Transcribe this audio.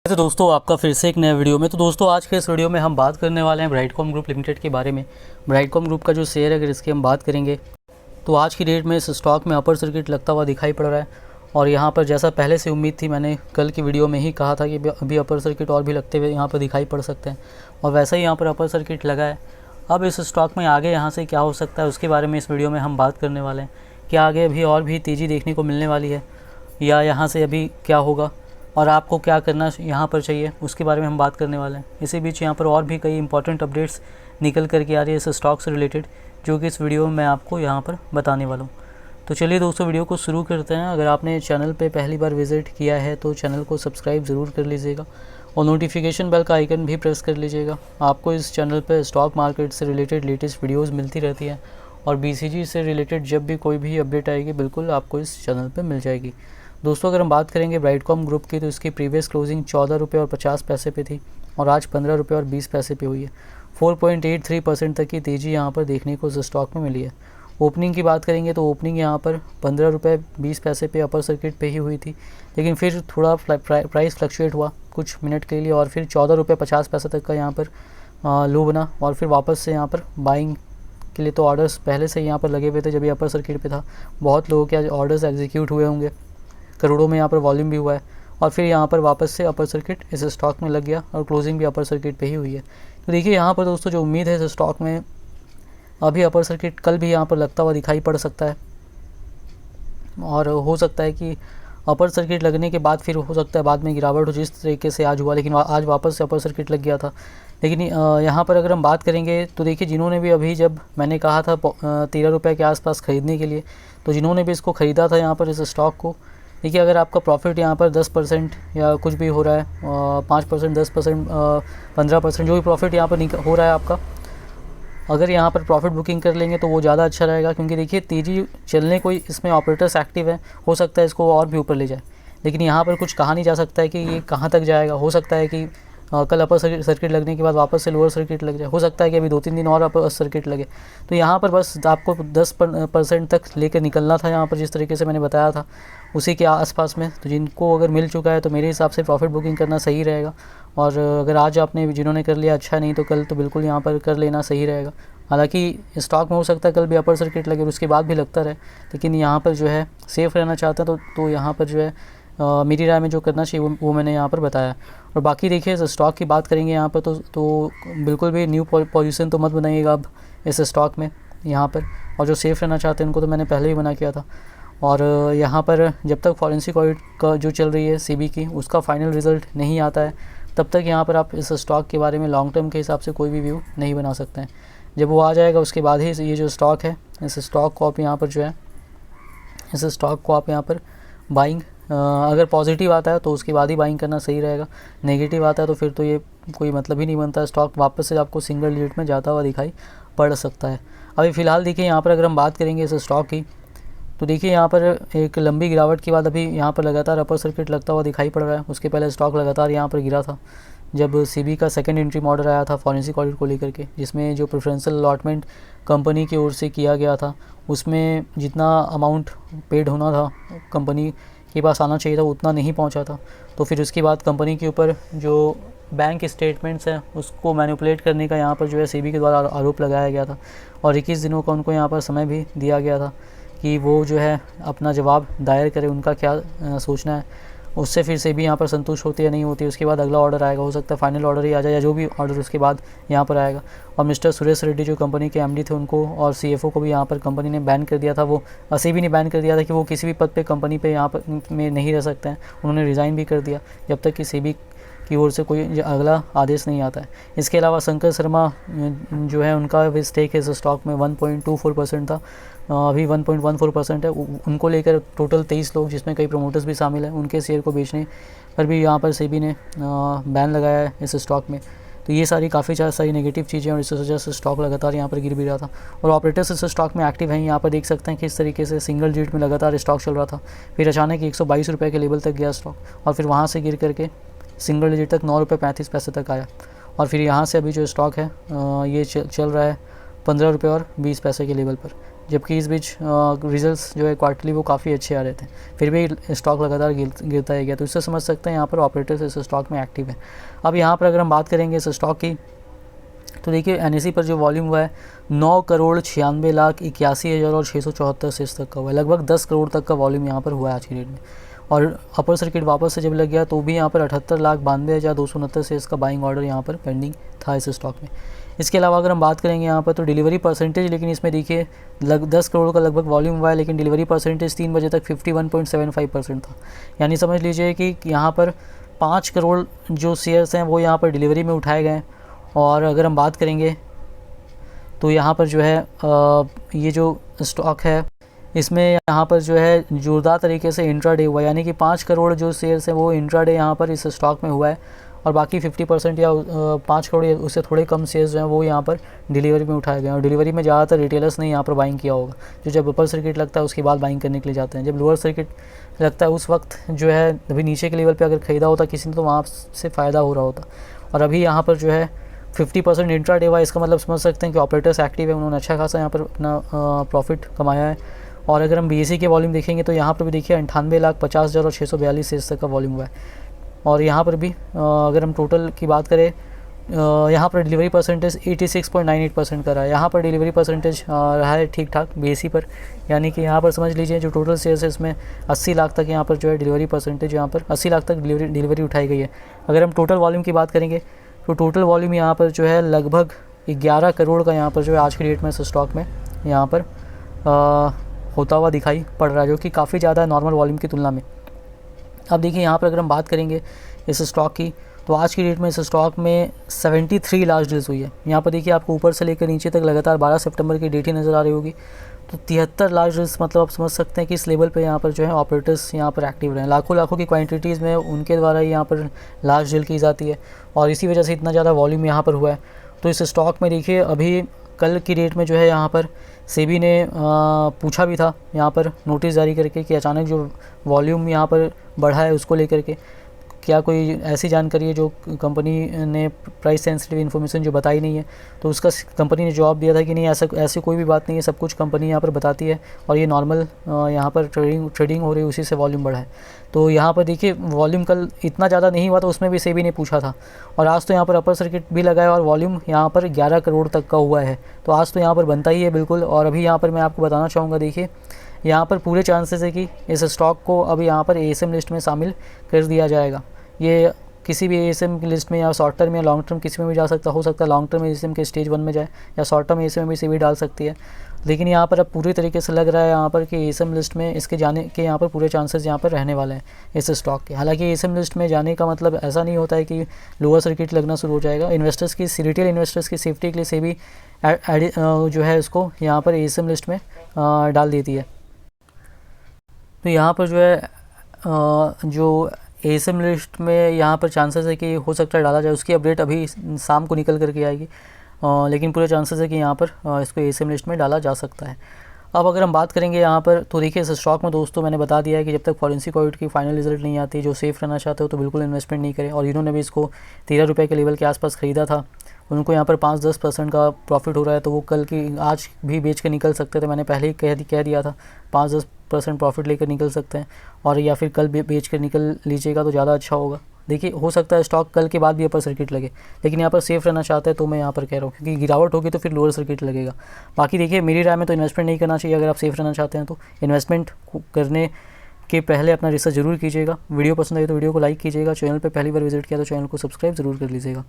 तो दोस्तों आपका फिर से एक नया वीडियो में। तो दोस्तों आज के इस वीडियो में हम बात करने वाले हैं ब्राइटकॉम ग्रुप लिमिटेड के बारे में। ब्राइटकॉम ग्रुप का जो शेयर है अगर इसकी हम बात करेंगे तो आज की डेट में इस स्टॉक में अपर सर्किट लगता हुआ दिखाई पड़ रहा है। और यहाँ पर जैसा पहले से उम्मीद थी, मैंने कल की वीडियो में ही कहा था कि अभी अपर सर्किट और भी लगते हुए यहाँ पर दिखाई पड़ सकते हैं, और वैसा ही यहाँ पर अपर सर्किट लगा है। अब इस स्टॉक में आगे यहाँ से क्या हो सकता है उसके बारे में इस वीडियो में हम बात करने वाले हैं। कि आगे अभी और भी तेज़ी देखने को मिलने वाली है या यहाँ से अभी क्या होगा और आपको क्या करना यहाँ पर चाहिए उसके बारे में हम बात करने वाले हैं। इसी बीच यहाँ पर और भी कई इंपॉर्टेंट अपडेट्स निकल कर के आ रही है इस स्टॉक से रिलेटेड, जो कि इस वीडियो में मैं आपको यहाँ पर बताने वाला हूँ। तो चलिए दोस्तों वीडियो को शुरू करते हैं। अगर आपने चैनल पे पहली बार विज़िट किया है तो चैनल को सब्सक्राइब ज़रूर कर लीजिएगा और नोटिफिकेशन बेल का आइकन भी प्रेस कर लीजिएगा। आपको इस चैनल पर स्टॉक मार्केट से रिलेटेड लेटेस्ट वीडियोज़ मिलती रहती हैं और BCG से रिलेटेड जब भी कोई भी अपडेट आएगी बिल्कुल आपको इस चैनल पर मिल जाएगी। दोस्तों अगर हम बात करेंगे ब्राइटकॉम ग्रुप की तो इसकी प्रीवियस क्लोजिंग 14 रुपये और 50 पैसे पे थी और आज 15 रुपये और 20 पैसे पे हुई है। 4.83% तक की तेज़ी यहाँ पर देखने को इस स्टॉक में मिली है। ओपनिंग की बात करेंगे तो ओपनिंग यहाँ पर 15 रुपये 20 पैसे पे अपर सर्किट पे ही हुई थी, लेकिन फिर थोड़ा प्राइस फ्लक्चुएट हुआ कुछ मिनट के लिए और फिर 14 रुपये 50 पैसे तक का यहाँ पर लो बना और फिर वापस से यहाँ पर बाइंग के लिए तो ऑर्डर्स पहले से यहाँ पर लगे हुए थे। जब ये अपर सर्किट पे था बहुत लोगों के ऑर्डर्स एग्जीक्यूट हुए होंगे, करोड़ों में यहाँ पर वॉल्यूम भी हुआ है और फिर यहाँ पर वापस से अपर सर्किट इस स्टॉक में लग गया और क्लोजिंग भी अपर सर्किट पे ही हुई है। तो देखिए यहाँ पर दोस्तों जो उम्मीद है इस स्टॉक में अभी अपर सर्किट कल भी यहाँ पर लगता हुआ दिखाई पड़ सकता है और हो सकता है कि अपर सर्किट लगने के बाद फिर हो सकता है बाद में गिरावट हो जिस तरीके से आज हुआ, लेकिन आज वापस से अपर सर्किट लग गया था। लेकिन यहाँ पर अगर हम बात करेंगे तो देखिए जिन्होंने भी अभी जब मैंने कहा था 13 रुपये के आसपास ख़रीदने के लिए, तो जिन्होंने भी इसको ख़रीदा था यहाँ पर इस स्टॉक को, देखिए अगर आपका प्रॉफिट यहाँ पर 10% या कुछ भी हो रहा है 5%, 10%, 15% जो भी प्रॉफिट यहाँ पर हो रहा है आपका, अगर यहाँ पर प्रॉफिट बुकिंग कर लेंगे तो वो ज़्यादा अच्छा रहेगा। क्योंकि देखिए तेज़ी चलने कोई इसमें ऑपरेटर्स एक्टिव है, हो सकता है इसको और भी ऊपर ले जाए, लेकिन यहाँ पर कुछ कहा नहीं जा सकता है कि ये कहाँ तक जाएगा। हो सकता है कि कल अपर सर्किट लगने के बाद वापस से लोअर सर्किट लग जाए, हो सकता है कि अभी 2-3 दिन और अपर सर्किट लगे। तो यहाँ पर बस आपको 10% तक लेकर निकलना था यहाँ पर, जिस तरीके से मैंने बताया था उसी के आसपास में। तो जिनको अगर मिल चुका है तो मेरे हिसाब से प्रॉफिट बुकिंग करना सही रहेगा। और अगर आज आपने जिन्होंने कर लिया अच्छा, नहीं तो कल तो बिल्कुल यहाँ पर कर लेना सही रहेगा। हालांकि स्टॉक में हो सकता है कल भी अपर सर्किट लगे और उसके बाद भी लगता रहे, लेकिन यहाँ पर जो है सेफ़ रहना चाहता है तो यहाँ पर जो है मेरी राय में जो करना चाहिए वो मैंने यहाँ पर बताया। और बाकी देखिए इस स्टॉक की बात करेंगे यहाँ पर तो बिल्कुल भी न्यू पोजीशन तो मत बनाइएगा अब इस स्टॉक में यहाँ पर। और जो सेफ़ रहना चाहते हैं उनको तो मैंने पहले ही मना किया था। और यहाँ पर जब तक फॉरेंसिक ऑडिट का जो चल रही है SEBI की, उसका फाइनल रिज़ल्ट नहीं आता है तब तक यहाँ पर आप इस स्टॉक के बारे में लॉन्ग टर्म के हिसाब से कोई भी व्यू नहीं बना सकते हैं। जब वो आ जाएगा उसके बाद ही ये जो स्टॉक है इस स्टॉक को आप यहाँ पर जो है इस स्टॉक को आप यहाँ पर बाइंग, अगर पॉजिटिव आता है तो उसके बाद ही बाइंग करना सही रहेगा। नेगेटिव आता है तो फिर तो ये कोई मतलब ही नहीं बनता। स्टॉक वापस से आपको सिंगल डिजिट में जाता हुआ दिखाई पड़ सकता है। अभी फ़िलहाल देखिए यहाँ पर अगर हम बात करेंगे इस स्टॉक की तो देखिए यहाँ पर एक लंबी गिरावट के बाद अभी यहाँ पर लगातार अपर सर्किट लगता हुआ दिखाई पड़ रहा है। उसके पहले स्टॉक लगातार यहाँ पर गिरा था जब SEBI का सेकंड इंट्रीम ऑर्डर आया था फॉरेंसिक ऑडिट को लेकर के, जिसमें जो प्रेफरेंशियल अलॉटमेंट कंपनी की ओर से किया गया था उसमें जितना अमाउंट पेड होना था कंपनी के पास आना चाहिए था उतना नहीं पहुंचा था। तो फिर उसके बाद कंपनी के ऊपर जो बैंक स्टेटमेंट्स हैं उसको मैनिपुलेट करने का यहाँ पर जो है SEBI के द्वारा आरोप लगाया गया था और 21 दिनों का उनको यहाँ पर समय भी दिया गया था कि वो जो है अपना जवाब दायर करे, उनका क्या सोचना है। उससे फिर SEBI यहाँ पर संतुष्ट होती है नहीं होती, उसके बाद अगला ऑर्डर आएगा, हो सकता है फाइनल ऑर्डर ही आ जाए या जो भी ऑर्डर उसके बाद यहाँ पर आएगा। और मिस्टर सुरेश रेड्डी जो कंपनी के MD थे उनको और CFO को भी यहाँ पर कंपनी ने बैन कर दिया था। वो SEBI ने बैन कर दिया था कि वो किसी भी पद पे कंपनी पे यहाँ पर में नहीं रह सकते हैं। उन्होंने रिज़ाइन भी कर दिया जब तक कि SEBI की ओर से कोई अगला आदेश नहीं आता है। इसके अलावा शंकर शर्मा जो है उनका भी स्टेक है इस स्टॉक में 1.24% था, अभी 1.14% है। उनको लेकर टोटल 23 लोग जिसमें कई प्रमोटर्स भी शामिल हैं, उनके शेयर को बेचने पर भी यहाँ पर SEBI ने बैन लगाया है इस स्टॉक में। तो ये सारी काफ़ी सारी नेगेटिव चीज़ें और इस वजह से स्टॉक लगातार यहाँ पर गिर भी रहा था। और ऑपरेटर्स इस स्टॉक में एक्टिव हैं, यहाँ पर देख सकते हैं कि इस तरीके से सिंगल डिजिट में लगातार स्टॉक चल रहा था, फिर अचानक 122 रुपये के लेवल तक गया स्टॉक और फिर वहाँ से गिर करके सिंगल डिजिट तक 9 रुपये 35 पैसे तक आया और फिर यहाँ से अभी जो स्टॉक है ये चल रहा है 15 रुपये और 20 पैसे के लेवल पर। जबकि इस बीच रिजल्ट्स जो है क्वार्टरली वो काफ़ी अच्छे आ रहे थे, फिर भी स्टॉक लगातार गिरता ही गया। तो इससे समझ सकते हैं यहाँ पर ऑपरेटर्स इस स्टॉक में एक्टिव है। अब यहाँ पर अगर हम बात करेंगे इस स्टॉक की, तो देखिए NSE पर जो वॉल्यूम हुआ है 9,96,81,000 और 674 शेयर्स तक का हुआ है। लगभग 10 करोड़ तक का वॉल्यूम यहाँ पर हुआ है आज की डेट में। और अपर सर्किट वापस से जब लग गया तो भी यहाँ पर 78,92,269 शेयर्स का बाइंग ऑर्डर यहाँ पर पेंडिंग था इस स्टॉक में। इसके अलावा अगर हम बात करेंगे यहाँ पर तो डिलीवरी परसेंटेज, लेकिन इसमें देखिए 10 करोड़ का लगभग वॉल्यूम हुआ है, लेकिन डिलीवरी परसेंटेज 3 बजे तक 51.75% था। यानी समझ लीजिए कि यहाँ पर 5 करोड़ जो शेयर्स हैं वो यहाँ पर डिलीवरी में उठाए गए। और अगर हम बात करेंगे तो यहाँ पर जो है ये जो स्टॉक है इसमें यहाँ पर जो है जोरदार तरीके से इंट्राडे हुआ, यानी कि 5 करोड़ जो शेयर्स हैं वो इंट्राडे यहाँ पर इस स्टॉक में हुआ है। और बाकी 50% या 5 करोड़ या उससे थोड़े कम शेयर्स जो हैं वो यहाँ पर डिलीवरी में उठाए गए हैं। और डिलीवरी में ज़्यादातर रिटेलर्स ने यहाँ पर बाइंग किया होगा, जो जब अपर सर्किट लगता है उसके बाद बाइंग करने के लिए जाते हैं। जब लोअर सर्किट लगता है उस वक्त जो है अभी नीचे के लेवल पर अगर ख़रीदा होता किसी ने तो वहाँ से फ़ायदा हो रहा होता। और अभी यहाँ पर जो है 50% इंट्राडे हुआ, इसका मतलब समझ सकते हैं कि ऑपरेटर्स एक्टिव है, उन्होंने अच्छा खासा यहाँ पर अपना प्रॉफिट कमाया है। और अगर हम BSE के वॉल्यूम देखेंगे तो यहाँ पर भी देखिए 98,50,000 और 642 शेयर्स तक का वॉल्यूम हुआ है। और यहाँ पर भी अगर हम टोटल की बात करें यहाँ पर डिलीवरी परसेंटेज 86.98% का रहा है। यहाँ पर डिलीवरी परसेंटेज रहा है ठीक ठाक BSE पर, यानी कि यहाँ पर समझ लीजिए जो टोटल शेयर्स है इसमें 80 लाख तक यहाँ पर जो है डिलीवरी परसेंटेज यहाँ पर 80 लाख तक डिलीवरी उठाई गई है। अगर हम टोटल वॉल्यूम की बात करेंगे तो टोटल वॉल्यूम यहाँ पर जो है लगभग 11 करोड़ का यहाँ पर जो है आज की डेट में इस स्टॉक में यहाँ पर होता हुआ दिखाई पड़ रहा है, जो कि काफ़ी ज़्यादा है नॉर्मल वॉल्यूम की तुलना में। अब देखिए यहाँ पर अगर हम बात करेंगे इस स्टॉक की तो आज की डेट में इस स्टॉक में 73 लार्ज डील्स हुई है। यहाँ पर देखिए आपको ऊपर से लेकर नीचे तक लगातार 12 सितंबर की डेट ही नज़र आ रही होगी। तो 73 लार्ज डील्स, मतलब आप समझ सकते हैं कि इस लेवल पे यहाँ पर जो है ऑपरेटर्स यहाँ पर एक्टिव रहे हैं। लाखों की क्वांटिटीज़ में उनके द्वारा ही यहाँ पर लार्ज डील की जाती है और इसी वजह से इतना ज़्यादा वॉल्यूम यहाँ पर हुआ है। तो इस स्टॉक में देखिए अभी कल की डेट में जो है यहाँ पर सेबी ने पूछा भी था यहाँ पर नोटिस जारी करके कि अचानक जो वॉल्यूम यहाँ पर बढ़ा है उसको लेकर के क्या कोई ऐसी जानकारी है जो कंपनी ने प्राइस सेंसिटिव इन्फॉर्मेशन जो बताई नहीं है। तो उसका कंपनी ने जवाब दिया था कि नहीं, ऐसी कोई भी बात नहीं है, सब कुछ कंपनी यहाँ पर बताती है और ये नॉर्मल यहाँ पर ट्रेडिंग हो रही है, उसी से वॉल्यूम बढ़ा है। तो यहाँ पर देखिए वॉल्यूम कल इतना ज़्यादा नहीं हुआ था, उसमें भी सेबी ने पूछा था। और आज तो यहाँ पर अपर सर्किट भी लगाया और वॉल्यूम यहाँ पर 11 करोड़ तक का हुआ है। तो आज तो यहाँ पर बनता ही है बिल्कुल। और अभी यहाँ पर मैं आपको बताना चाहूँगा, देखिए यहाँ पर पूरे चांसेस है कि इस स्टॉक को अभी यहाँ पर ASM लिस्ट में शामिल कर दिया जाएगा। ये किसी भी ASM की लिस्ट में या शॉर्ट टर्म या लॉन्ग टर्म किसी में भी जा सकता, हो सकता है लॉन्ग टर्म ASM के स्टेज 1 में जाए या शॉर्ट टर्म ASM में भी सेबी डाल सकती है। लेकिन यहाँ पर अब पूरी तरीके से लग रहा है यहाँ पर कि ASM लिस्ट में इसके जाने के यहाँ पर पूरे चांसेस यहाँ पर रहने वाले हैं इस स्टॉक के। हालांकि ASM लिस्ट में जाने का मतलब ऐसा नहीं होता है कि लोअर सर्किट लगना शुरू हो जाएगा। इन्वेस्टर्स की, रिटेल इन्वेस्टर्स की सेफ्टी के लिए सेबी जो है इसको यहाँ पर ASM लिस्ट में डाल देती है। तो यहाँ पर जो है जो ASM लिस्ट में यहाँ पर चांसेस है कि हो सकता है डाला जाए, उसकी अपडेट अभी शाम को निकल करके आएगी। लेकिन पूरे चांसेस है कि यहाँ पर इसको ASM लिस्ट में डाला जा सकता है। अब अगर हम बात करेंगे यहाँ पर तो देखिए इस स्टॉक में दोस्तों मैंने बता दिया है कि जब तक फॉरेंसिक ऑडिट की फाइनल रिजल्ट नहीं आती, जो सेफ़ रहना चाहते हो तो बिल्कुल इन्वेस्टमेंट नहीं करें। और इन्होंने भी इसको 13 रुपये के लेवल के आसपास ख़रीदा था, उनको यहाँ पर 5-10% का प्रॉफिट हो रहा है। तो वो कल की आज भी बेच के निकल सकते थे, मैंने पहले ही कह दिया था 5-10% प्रॉफिट लेकर निकल सकते हैं, और या फिर कल बेच कर निकल लीजिएगा तो ज़्यादा अच्छा होगा। देखिए हो सकता है स्टॉक कल के बाद भी अपर सर्किट लगे, लेकिन यहाँ पर सेफ़ रहना चाहते हैं तो मैं यहाँ पर कह रहा हूँ, क्योंकि गिरावट होगी तो फिर लोअर सर्किट लगेगा। बाकी देखिए मेरी राय में तो इन्वेस्टमेंट नहीं करना चाहिए। अगर आप सेफ़ रहना चाहते हैं तो इन्वेस्टमेंट करने के पहले अपना रिसर्च ज़रूर कीजिएगा। वीडियो पसंद आई तो वीडियो को लाइक कीजिएगा। चैनल पर पहली बार विजिट किया तो चैनल को सब्सक्राइब ज़रूर कर लीजिएगा।